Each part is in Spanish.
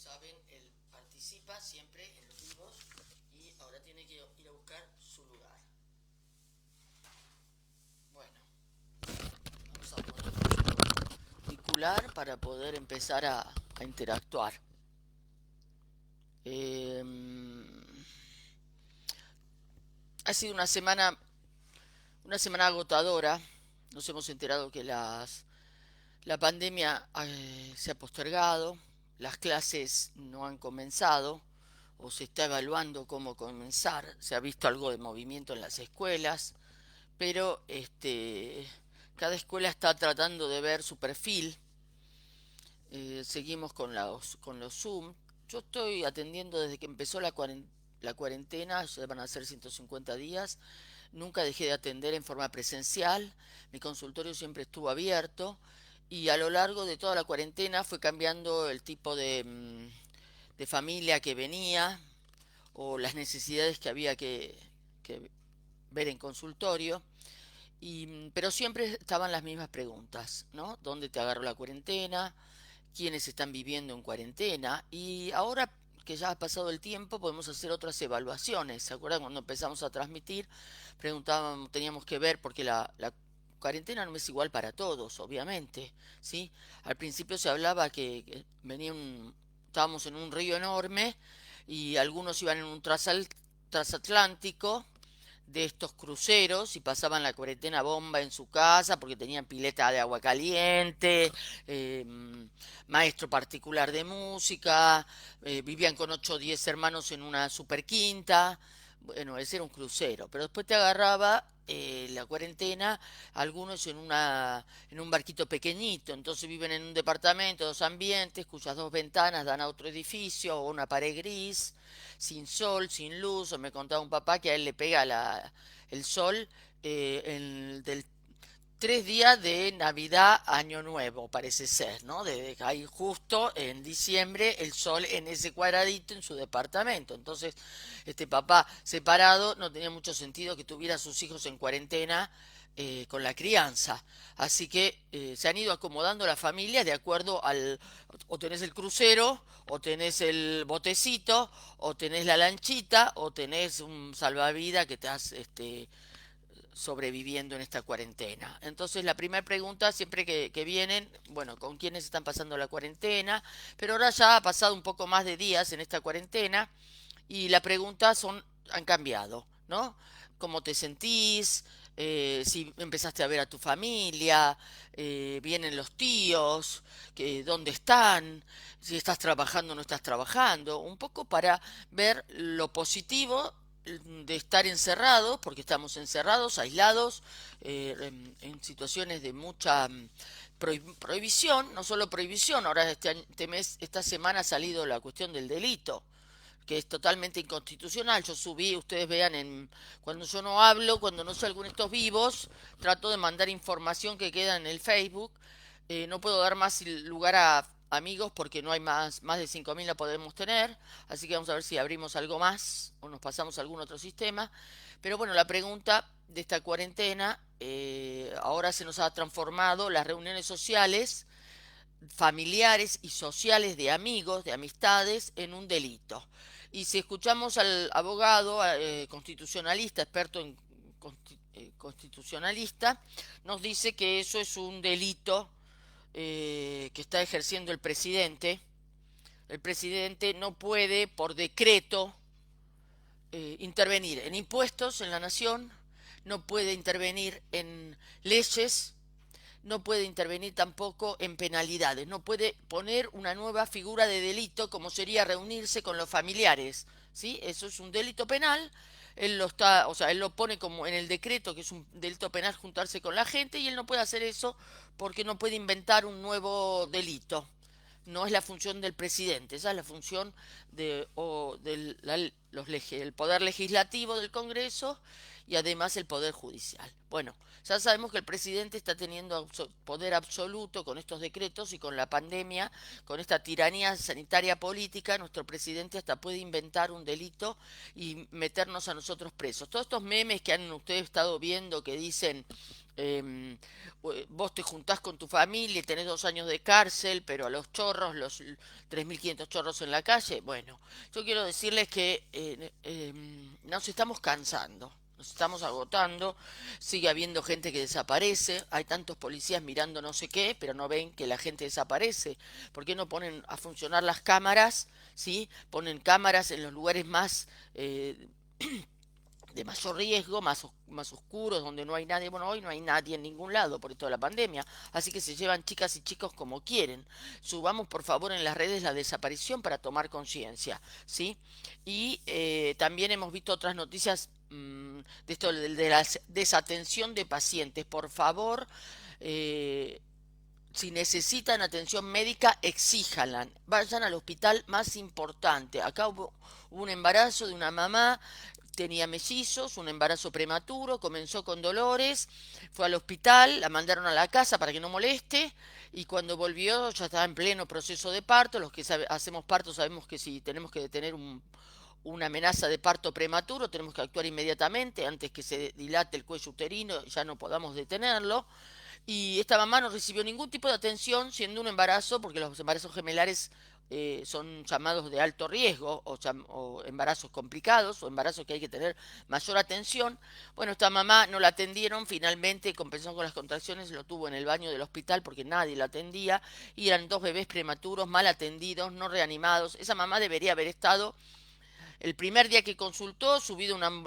saben, él participa siempre en los vivos y ahora tiene que ir a buscar su lugar. Bueno, vamos a poner nuestro auricular para poder empezar a interactuar. Eh, ha sido una semana agotadora. Nos hemos enterado que la pandemia se ha postergado, las clases no han comenzado o se está evaluando cómo comenzar. Se ha visto algo de movimiento en las escuelas, pero cada escuela está tratando de ver su perfil. Seguimos con los Zoom. Yo estoy atendiendo desde que empezó la cuarentena, ya van a ser 150 días. Nunca dejé de atender en forma presencial, mi consultorio siempre estuvo abierto y a lo largo de toda la cuarentena fue cambiando el tipo de familia que venía o las necesidades que había que ver en consultorio. Pero siempre estaban las mismas preguntas, ¿no? ¿Dónde te agarró la cuarentena? ¿Quiénes están viviendo en cuarentena? Y ahora que ya ha pasado el tiempo, podemos hacer otras evaluaciones. ¿Se acuerdan cuando empezamos a transmitir? Preguntábamos, teníamos que ver, porque la cuarentena no es igual para todos, obviamente, ¿sí? Al principio se hablaba que estábamos en un río enorme y algunos iban en un transatlántico de estos cruceros y pasaban la cuarentena bomba en su casa porque tenían pileta de agua caliente, eh, maestro particular de música, vivían con 8 o 10 hermanos en una super quinta. Bueno, ese era un crucero, pero después te agarraba la cuarentena, algunos en un barquito pequeñito, entonces viven en un departamento, dos ambientes, cuyas dos ventanas dan a otro edificio o una pared gris, sin sol, sin luz. O me contaba un papá que a él le pega el sol del 3 días de Navidad, Año Nuevo, parece ser, ¿no? De ahí justo en diciembre el sol en ese cuadradito en su departamento. Entonces, este papá separado no tenía mucho sentido que tuviera a sus hijos en cuarentena con la crianza. Así que se han ido acomodando las familias de acuerdo o tenés el crucero, o tenés el botecito, o tenés la lanchita, o tenés un salvavidas que te has sobreviviendo en esta cuarentena. Entonces la primera pregunta siempre que vienen, bueno, ¿con quiénes están pasando la cuarentena? Pero ahora ya ha pasado un poco más de días en esta cuarentena y las preguntas han cambiado, ¿no? ¿Cómo te sentís? Si empezaste a ver a tu familia, vienen los tíos, dónde están, si estás trabajando o no estás trabajando, un poco para ver lo positivo de estar encerrados, porque estamos encerrados, aislados, en situaciones de mucha prohibición, no solo prohibición, ahora este mes, esta semana ha salido la cuestión del delito, que es totalmente inconstitucional. Yo subí, ustedes vean, cuando yo no hablo, cuando no salgo en estos vivos, trato de mandar información que queda en el Facebook. No puedo dar más lugar a amigos porque no hay más de 5.000 la podemos tener, así que vamos a ver si abrimos algo más o nos pasamos a algún otro sistema. Pero bueno, la pregunta de esta cuarentena, ahora se nos ha transformado las reuniones sociales, familiares y sociales de amigos, de amistades, en un delito. Y si escuchamos al abogado constitucionalista, experto en constitucionalista, nos dice que eso es un delito que está ejerciendo el presidente. El presidente no puede, por decreto, intervenir en impuestos en la nación, no puede intervenir en leyes, no puede intervenir tampoco en penalidades, no puede poner una nueva figura de delito como sería reunirse con los familiares, ¿sí? Eso es un delito penal. Él lo está, o sea, él lo pone como en el decreto que es un delito penal juntarse con la gente y él no puede hacer eso porque no puede inventar un nuevo delito. No es la función del presidente, esa es la función del poder legislativo del Congreso y además el Poder Judicial. Bueno, ya sabemos que el presidente está teniendo poder absoluto con estos decretos y con la pandemia, con esta tiranía sanitaria política, nuestro presidente hasta puede inventar un delito y meternos a nosotros presos. Todos estos memes que han ustedes estado viendo que dicen vos te juntás con tu familia y tenés 2 años de cárcel, pero a los chorros, los 3.500 chorros en la calle, bueno, yo quiero decirles que nos estamos cansando. Nos estamos agotando, sigue habiendo gente que desaparece, hay tantos policías mirando no sé qué, pero no ven que la gente desaparece. ¿Por qué no ponen a funcionar las cámaras? ¿Sí? Ponen cámaras en los lugares más de mayor riesgo, más oscuros, donde no hay nadie. Bueno, hoy no hay nadie en ningún lado por esto de la pandemia, así que se llevan chicas y chicos como quieren. Subamos por favor en las redes la desaparición para tomar conciencia, ¿sí? Y también hemos visto otras noticias de esto de la desatención de pacientes. Por favor, si necesitan atención médica, exíjanla. Vayan al hospital más importante. Acá hubo un embarazo de una mamá, tenía mellizos, un embarazo prematuro, comenzó con dolores, fue al hospital, la mandaron a la casa para que no moleste y cuando volvió ya estaba en pleno proceso de parto. Los que hacemos parto sabemos que si tenemos que detener una amenaza de parto prematuro, tenemos que actuar inmediatamente antes que se dilate el cuello uterino y ya no podamos detenerlo. Y esta mamá no recibió ningún tipo de atención siendo un embarazo, porque los embarazos gemelares son llamados de alto riesgo o embarazos complicados o embarazos que hay que tener mayor atención. Bueno, esta mamá no la atendieron, finalmente compensó con las contracciones, lo tuvo en el baño del hospital porque nadie la atendía y eran 2 bebés prematuros, mal atendidos, no reanimados. Esa mamá debería haber estado el primer día que consultó,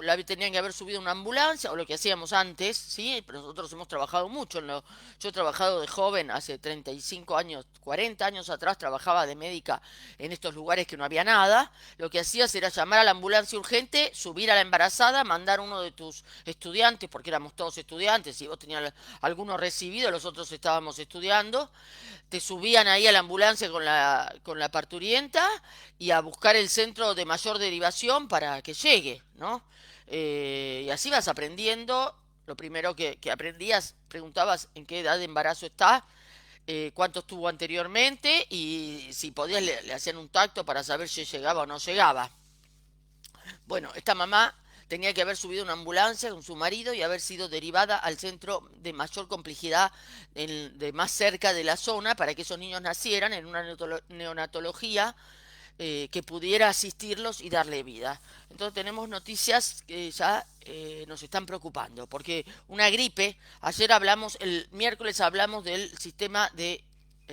la tenían que haber subido una ambulancia, o lo que hacíamos antes, ¿sí? Pero nosotros hemos trabajado mucho. Yo he trabajado de joven, hace 35 años, 40 años atrás, trabajaba de médica en estos lugares que no había nada. Lo que hacías era llamar a la ambulancia urgente, subir a la embarazada, mandar uno de tus estudiantes, porque éramos todos estudiantes, y vos tenías algunos recibidos, los otros estábamos estudiando, te subían ahí a la ambulancia con la parturienta y a buscar el centro de mayor derivación para que llegue, ¿no? Y así vas aprendiendo. Lo primero que aprendías, preguntabas en qué edad de embarazo está, cuánto estuvo anteriormente y si podías le hacían un tacto para saber si llegaba o no llegaba. Bueno, esta mamá tenía que haber subido una ambulancia con su marido y haber sido derivada al centro de mayor complejidad, de más cerca de la zona, para que esos niños nacieran en una neonatología que pudiera asistirlos y darle vida. Entonces tenemos noticias que ya nos están preocupando, porque una gripe, el miércoles hablamos del sistema de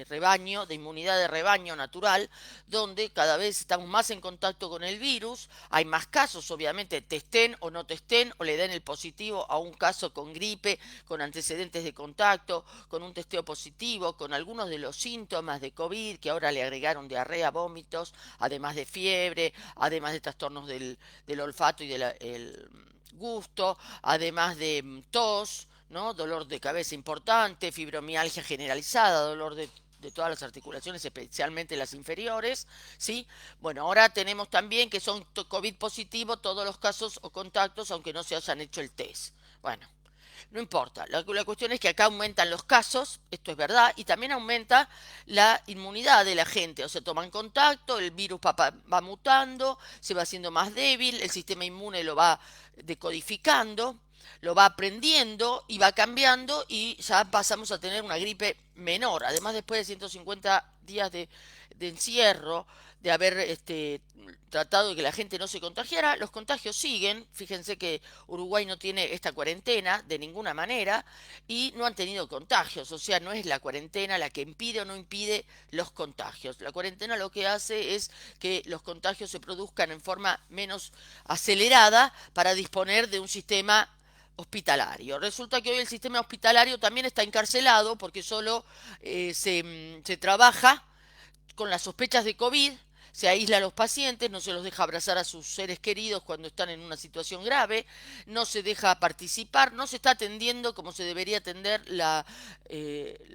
rebaño, de inmunidad de rebaño natural, donde cada vez estamos más en contacto con el virus, hay más casos, obviamente, te estén o no te estén, o le den el positivo a un caso con gripe, con antecedentes de contacto, con un testeo positivo, con algunos de los síntomas de COVID, que ahora le agregaron diarrea, vómitos, además de fiebre, además de trastornos del olfato y del gusto, además de tos, ¿no? Dolor de cabeza importante, fibromialgia generalizada, dolor de todas las articulaciones, especialmente las inferiores, ¿sí? Bueno, ahora tenemos también que son COVID positivo todos los casos o contactos, aunque no se hayan hecho el test. Bueno, no importa, la cuestión es que acá aumentan los casos, esto es verdad, y también aumenta la inmunidad de la gente, o sea, toman contacto, el virus va mutando, se va haciendo más débil, el sistema inmune lo va decodificando, lo va aprendiendo y va cambiando y ya pasamos a tener una gripe menor. Además, después de 150 días de encierro, de haber tratado de que la gente no se contagiara, los contagios siguen. Fíjense que Uruguay no tiene esta cuarentena de ninguna manera y no han tenido contagios. O sea, no es la cuarentena la que impide o no impide los contagios. La cuarentena lo que hace es que los contagios se produzcan en forma menos acelerada para disponer de un sistema hospitalario. Resulta que hoy el sistema hospitalario también está encarcelado porque solo se trabaja con las sospechas de COVID se aísla a los pacientes, no se los deja abrazar a sus seres queridos cuando están en una situación grave, no se deja participar, no se está atendiendo como se debería atender la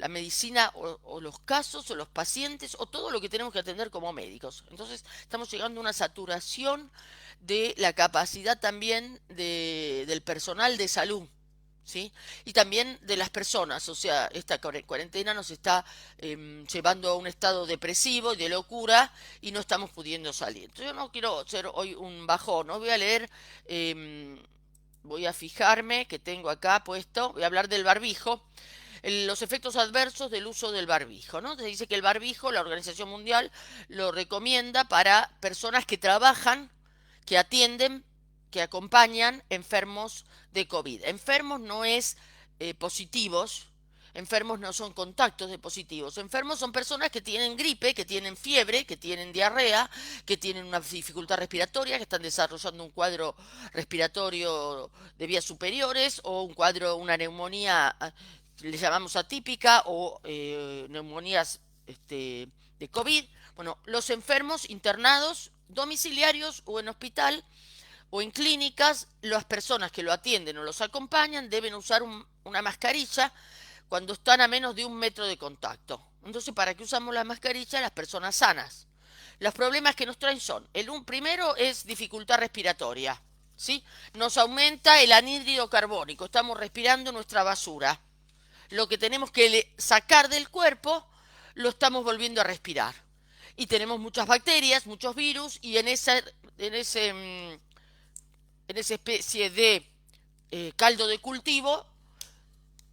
medicina o los casos o los pacientes o todo lo que tenemos que atender como médicos. Entonces estamos llegando a una saturación de la capacidad también del personal de salud. ¿Sí? Y también de las personas, o sea, esta cuarentena nos está llevando a un estado depresivo y de locura y no estamos pudiendo salir. Entonces, yo no quiero ser hoy un bajón, no voy a leer, em, voy a fijarme que tengo acá puesto, voy a hablar del barbijo, los efectos adversos del uso del barbijo, ¿no? Se dice que el barbijo, la Organización Mundial lo recomienda para personas que trabajan, que atienden, que acompañan enfermos de COVID. Enfermos no es positivos, enfermos no son contactos de positivos. Enfermos son personas que tienen gripe, que tienen fiebre, que tienen diarrea, que tienen una dificultad respiratoria, que están desarrollando un cuadro respiratorio de vías superiores o un cuadro, una neumonía, le llamamos atípica o neumonías de COVID. Bueno, los enfermos internados domiciliarios o en hospital o en clínicas, las personas que lo atienden o los acompañan deben usar una mascarilla cuando están a menos de 1 metro de contacto. Entonces, ¿para qué usamos la mascarilla? Las personas sanas. Los problemas que nos traen son, primero es dificultad respiratoria, ¿sí? Nos aumenta el anhídrido carbónico, estamos respirando nuestra basura. Lo que tenemos que sacar del cuerpo, lo estamos volviendo a respirar. Y tenemos muchas bacterias, muchos virus, y en esa especie de caldo de cultivo,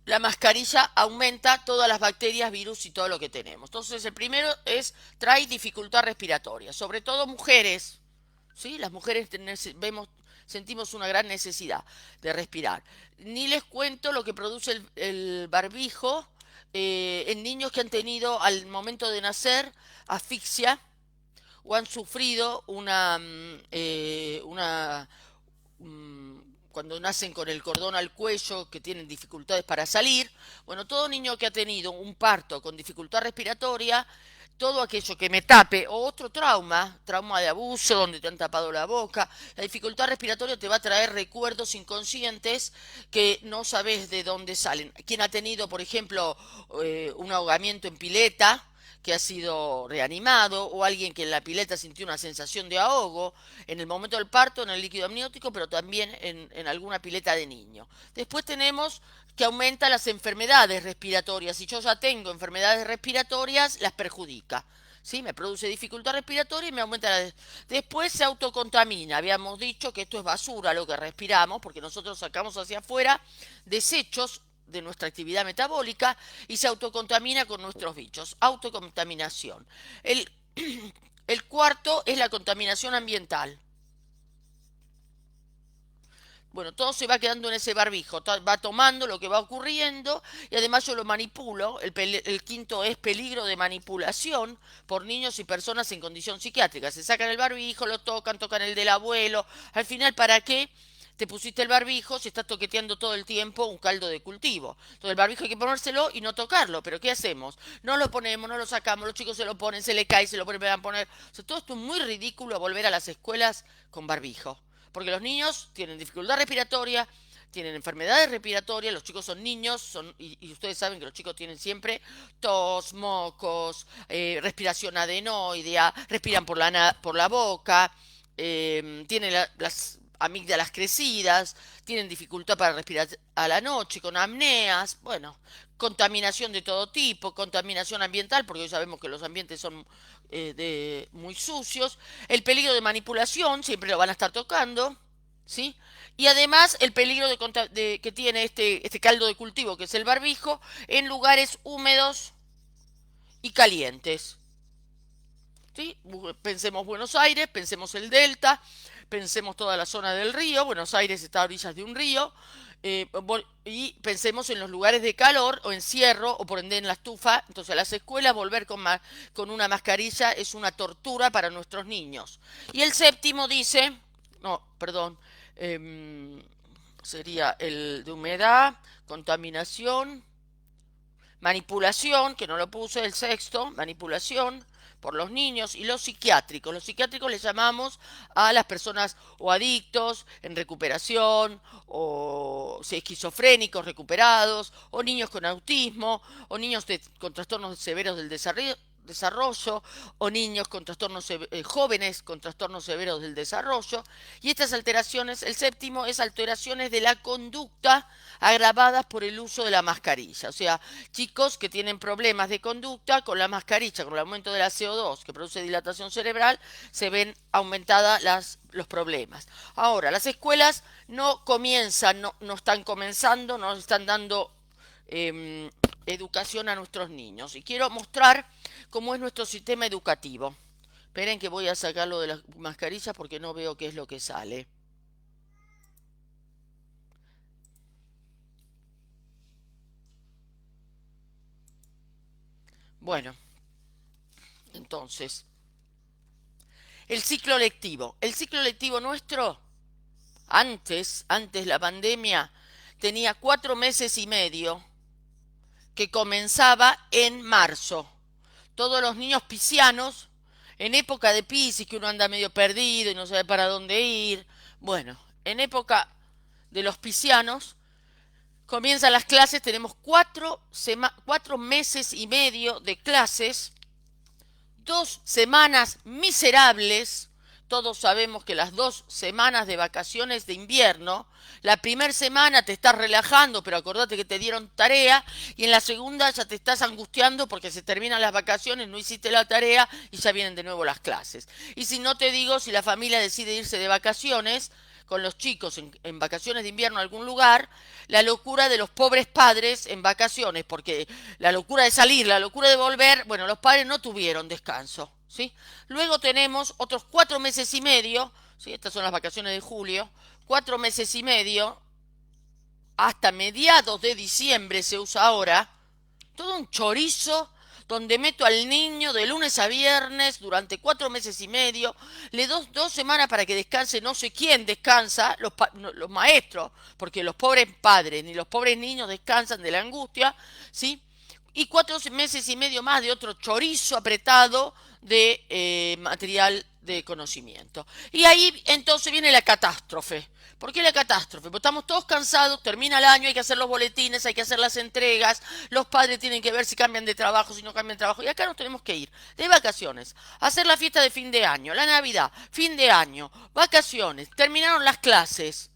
la mascarilla aumenta todas las bacterias, virus y todo lo que tenemos. Entonces, el primero trae dificultad respiratoria, sobre todo mujeres, ¿sí? Las mujeres sentimos una gran necesidad de respirar. Ni les cuento lo que produce el barbijo en niños que han tenido al momento de nacer asfixia o han sufrido cuando nacen con el cordón al cuello, que tienen dificultades para salir. Bueno, todo niño que ha tenido un parto con dificultad respiratoria, todo aquello que me tape, o otro trauma de abuso, donde te han tapado la boca, la dificultad respiratoria te va a traer recuerdos inconscientes que no sabes de dónde salen. Quien ha tenido, por ejemplo, un ahogamiento en pileta, que ha sido reanimado, o alguien que en la pileta sintió una sensación de ahogo en el momento del parto, en el líquido amniótico, pero también en alguna pileta de niño. Después tenemos que aumenta las enfermedades respiratorias. Si yo ya tengo enfermedades respiratorias, las perjudica. ¿Sí? Me produce dificultad respiratoria y me aumenta la... Después se autocontamina. Habíamos dicho que esto es basura lo que respiramos, porque nosotros sacamos hacia afuera desechos de nuestra actividad metabólica y se autocontamina con nuestros bichos. Autocontaminación. El cuarto es la contaminación ambiental. Bueno, todo se va quedando en ese barbijo, va tomando lo que va ocurriendo y además yo lo manipulo. El quinto es peligro de manipulación por niños y personas en condición psiquiátrica. Se sacan el barbijo, lo tocan el del abuelo. Al final, ¿para qué te pusiste el barbijo si estás toqueteando todo el tiempo un caldo de cultivo? Entonces el barbijo hay que ponérselo y no tocarlo. ¿Pero qué hacemos? No lo ponemos, no lo sacamos, los chicos se lo ponen, se le cae, se lo ponen, a poner. O sea, todo esto es muy ridículo volver a las escuelas con barbijo. Porque los niños tienen dificultad respiratoria, tienen enfermedades respiratorias, los chicos son niños, y ustedes saben que los chicos tienen siempre tos, mocos, respiración adenoidea, respiran por la boca, tienen las amígdalas crecidas, tienen dificultad para respirar a la noche, con apneas, bueno, contaminación de todo tipo, contaminación ambiental, porque hoy sabemos que los ambientes son muy sucios, el peligro de manipulación, siempre lo van a estar tocando, ¿sí? Y además el peligro que tiene este caldo de cultivo, que es el barbijo, en lugares húmedos y calientes. ¿Sí? Pensemos Buenos Aires, pensemos el Delta, pensemos toda la zona del río. Buenos Aires está a orillas de un río. Y pensemos en los lugares de calor o encierro o por ende en la estufa. Entonces a las escuelas volver con una mascarilla es una tortura para nuestros niños. Y el séptimo dice, no, perdón, sería el de humedad, contaminación, manipulación, que no lo puse, el sexto, manipulación por los niños, y los psiquiátricos. Los psiquiátricos les llamamos a las personas o adictos en recuperación, o esquizofrénicos recuperados, o niños con autismo, o niños con trastornos severos del desarrollo, o niños con trastornos jóvenes con trastornos severos del desarrollo. Y estas alteraciones, el séptimo es alteraciones de la conducta agravadas por el uso de la mascarilla. O sea, chicos que tienen problemas de conducta con la mascarilla, con el aumento de la CO2 que produce dilatación cerebral, se ven aumentadas los problemas. Ahora, las escuelas no comienzan, no están comenzando, no están dando educación a nuestros niños. Y quiero mostrar cómo es nuestro sistema educativo. Esperen que voy a sacarlo de las mascarillas porque no veo qué es lo que sale. Bueno, entonces, el ciclo lectivo. El ciclo lectivo nuestro, antes la pandemia, tenía 4 meses y medio que comenzaba en marzo. Todos los niños piscianos, en época de Piscis, que uno anda medio perdido y no sabe para dónde ir. Bueno, en época de los piscianos, comienzan las clases, tenemos 4 meses y medio de clases, 2 semanas miserables. Todos sabemos que las 2 semanas de vacaciones de invierno, la primera semana te estás relajando, pero acordate que te dieron tarea, y en la segunda ya te estás angustiando porque se terminan las vacaciones, no hiciste la tarea y ya vienen de nuevo las clases. Y si no te digo, si la familia decide irse de vacaciones con los chicos en vacaciones de invierno a algún lugar, la locura de los pobres padres en vacaciones, porque la locura de salir, la locura de volver, bueno, los padres no tuvieron descanso, ¿sí? Luego tenemos otros 4 meses y medio, ¿sí? Estas son las vacaciones de julio, 4 meses y medio, hasta mediados de diciembre se usa ahora, todo un chorizo donde meto al niño de lunes a viernes durante 4 meses y medio, le doy 2 semanas para que descanse, no sé quién descansa, los maestros, porque los pobres padres ni los pobres niños descansan de la angustia, ¿sí? Y 4 meses y medio más de otro chorizo apretado de material de conocimiento. Y ahí entonces viene la catástrofe. ¿Por qué la catástrofe? Porque estamos todos cansados, termina el año, hay que hacer los boletines, hay que hacer las entregas, los padres tienen que ver si cambian de trabajo, si no cambian de trabajo, y acá nos tenemos que ir de vacaciones, hacer la fiesta de fin de año, la Navidad, fin de año, vacaciones, terminaron las clases.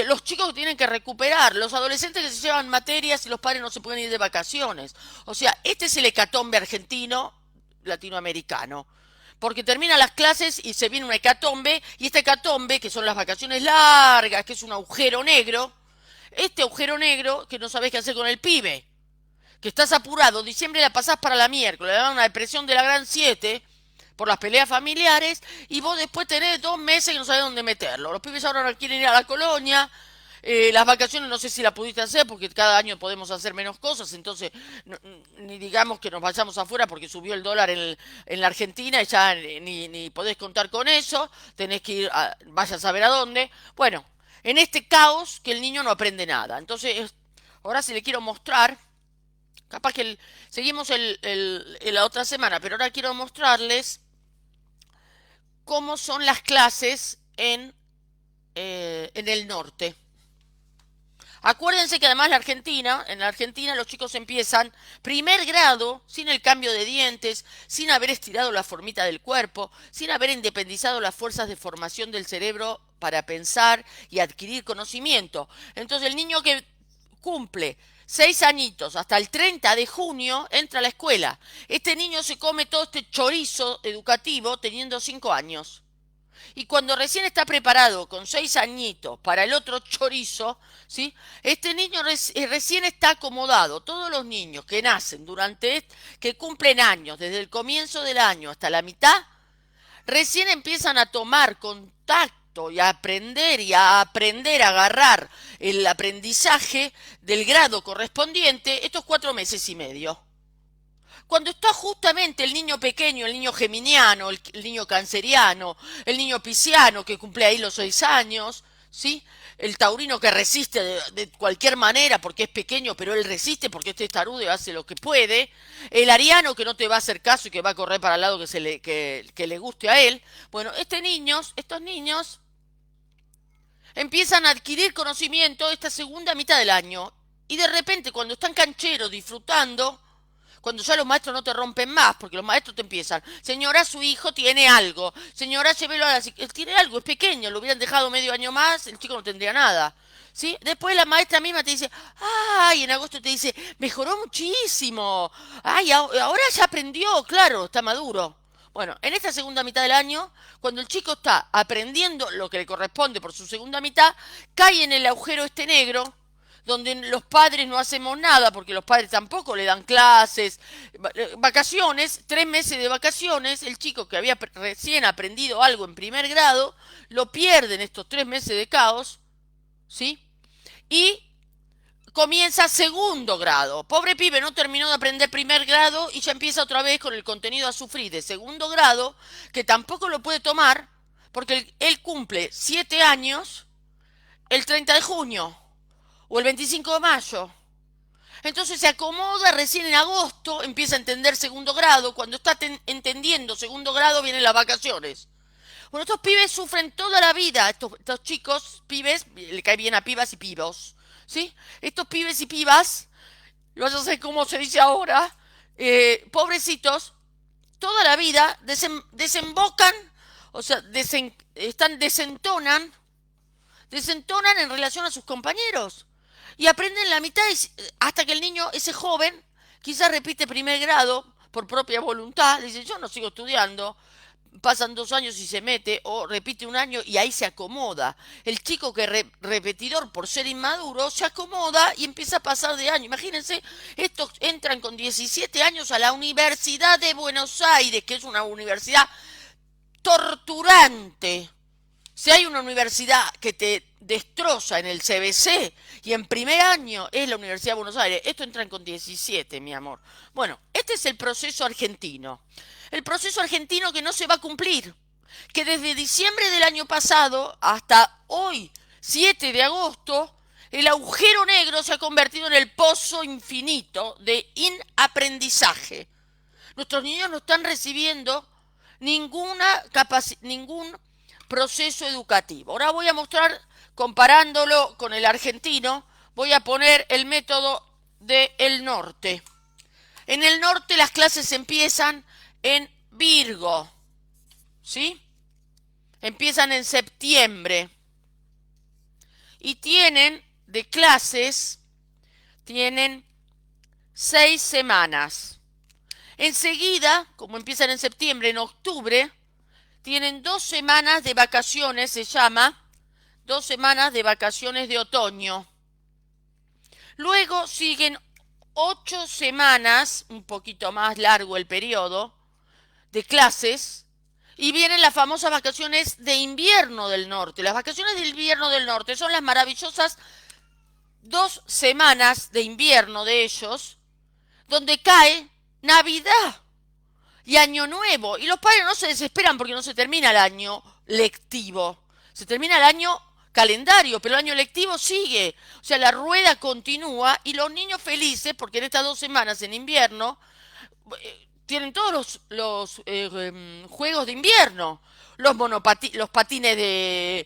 Los chicos que tienen que recuperar, los adolescentes que se llevan materias y los padres no se pueden ir de vacaciones. O sea, este es el hecatombe argentino latinoamericano. Porque terminan las clases y se viene una hecatombe, y esta hecatombe, que son las vacaciones largas, que es un agujero negro, este agujero negro que no sabés qué hacer con el pibe, que estás apurado, diciembre la pasás para la miércoles, le dan una depresión de la gran 7 por las peleas familiares, y vos después tenés 2 meses y no sabés dónde meterlo. Los pibes ahora quieren ir a la colonia. Las vacaciones no sé si las pudiste hacer porque cada año podemos hacer menos cosas, entonces ni digamos que nos vayamos afuera porque subió el dólar en la Argentina y ya ni podés contar con eso, tenés que ir, vaya a saber a dónde. Bueno, en este caos que el niño no aprende nada. Entonces, ahora si le quiero mostrar, capaz que seguimos la otra semana, pero ahora quiero mostrarles cómo son las clases en el norte. Acuérdense que además en la Argentina los chicos empiezan primer grado sin el cambio de dientes, sin haber estirado la formita del cuerpo, sin haber independizado las fuerzas de formación del cerebro para pensar y adquirir conocimiento. Entonces el niño que cumple 6 añitos hasta el 30 de junio entra a la escuela. Este niño se come todo este chorizo educativo teniendo 5 años. Y cuando recién está preparado con 6 añitos para el otro chorizo, ¿sí? Este niño recién está acomodado. Todos los niños que nacen que cumplen años, desde el comienzo del año hasta la mitad, recién empiezan a tomar contacto y a aprender a agarrar el aprendizaje del grado correspondiente estos 4 meses y medio. Cuando está justamente el niño pequeño, el niño geminiano, el niño canceriano, el niño pisciano que cumple ahí los 6 años, ¿sí? el taurino que resiste de cualquier manera porque es pequeño, pero él resiste porque este tarudo y hace lo que puede, el ariano que no te va a hacer caso y que va a correr para el lado que le guste a él. Bueno, estos niños empiezan a adquirir conocimiento esta segunda mitad del año y de repente cuando están cancheros disfrutando, cuando ya los maestros no te rompen más, porque los maestros te empiezan, señora, su hijo tiene algo, señora, llévelo a la tiene algo, es pequeño, lo hubieran dejado medio año más, el chico no tendría nada. ¿Sí? Después la maestra misma te dice, ay, en agosto te dice, mejoró muchísimo, ay, ahora ya aprendió, claro, está maduro. Bueno, en esta segunda mitad del año, cuando el chico está aprendiendo lo que le corresponde por su segunda mitad, cae en el agujero este negro, donde los padres no hacemos nada, porque los padres tampoco le dan clases, vacaciones, 3 meses de vacaciones, el chico que había recién aprendido algo en primer grado, lo pierde en estos 3 meses de caos, ¿sí? Y comienza segundo grado. Pobre pibe, no terminó de aprender primer grado y ya empieza otra vez con el contenido a sufrir de segundo grado, que tampoco lo puede tomar, porque él cumple 7 años el 30 de junio o el 25 de mayo. Entonces se acomoda recién en agosto, empieza a entender segundo grado. Cuando está entendiendo segundo grado vienen las vacaciones. Bueno, estos pibes sufren toda la vida, estos chicos, pibes, le cae bien a pibas y pibos, ¿sí? Estos pibes y pibas, yo no sé cómo se dice ahora, pobrecitos, toda la vida desembocan, o sea, desentonan en relación a sus compañeros y aprenden la mitad hasta que el niño, ese joven, quizás repite primer grado por propia voluntad, dice yo no sigo estudiando, pasan 2 años y se mete o repite un año y ahí se acomoda. El chico que repetidor por ser inmaduro se acomoda y empieza a pasar de año. Imagínense, estos entran con 17 años a la Universidad de Buenos Aires, que es una universidad torturante. Si hay una universidad que te destroza en el CBC y en primer año es la Universidad de Buenos Aires, esto entran con 17, mi amor. Bueno, este es el proceso argentino. El proceso argentino que no se va a cumplir, que desde diciembre del año pasado hasta hoy, 7 de agosto, el agujero negro se ha convertido en el pozo infinito de inaprendizaje. Nuestros niños no están recibiendo ningún proceso educativo. Ahora voy a mostrar, comparándolo con el argentino, voy a poner el método del norte. En el norte las clases empiezan en Virgo, ¿sí? Empiezan en septiembre y tienen de clases, tienen 6 semanas. Enseguida, como empiezan en septiembre, en octubre, tienen 2 semanas de vacaciones, se llama 2 semanas de vacaciones de otoño. Luego siguen 8 semanas, un poquito más largo el periodo, de clases, y vienen las famosas vacaciones de invierno del norte. Las vacaciones de invierno del norte son las maravillosas 2 semanas de invierno de ellos, donde cae Navidad y Año Nuevo. Y los padres no se desesperan porque no se termina el año lectivo. Se termina el año calendario, pero el año lectivo sigue. O sea, la rueda continúa y los niños felices, porque en estas 2 semanas en invierno tienen todos los juegos de invierno. Los patines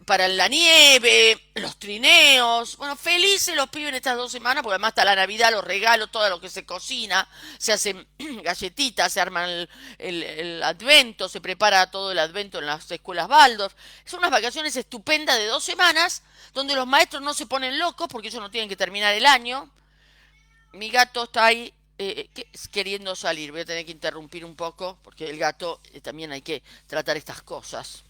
para la nieve, los trineos. Bueno, felices los pibes en estas 2 semanas, porque además está la Navidad, los regalos, todo lo que se cocina, se hacen galletitas, se arman el advento, se prepara todo el advento en las escuelas Waldorf. Son unas vacaciones estupendas de 2 semanas, donde los maestros no se ponen locos, porque ellos no tienen que terminar el año. Mi gato está ahí queriendo salir. Voy a tener que interrumpir un poco porque el gato también hay que tratar estas cosas.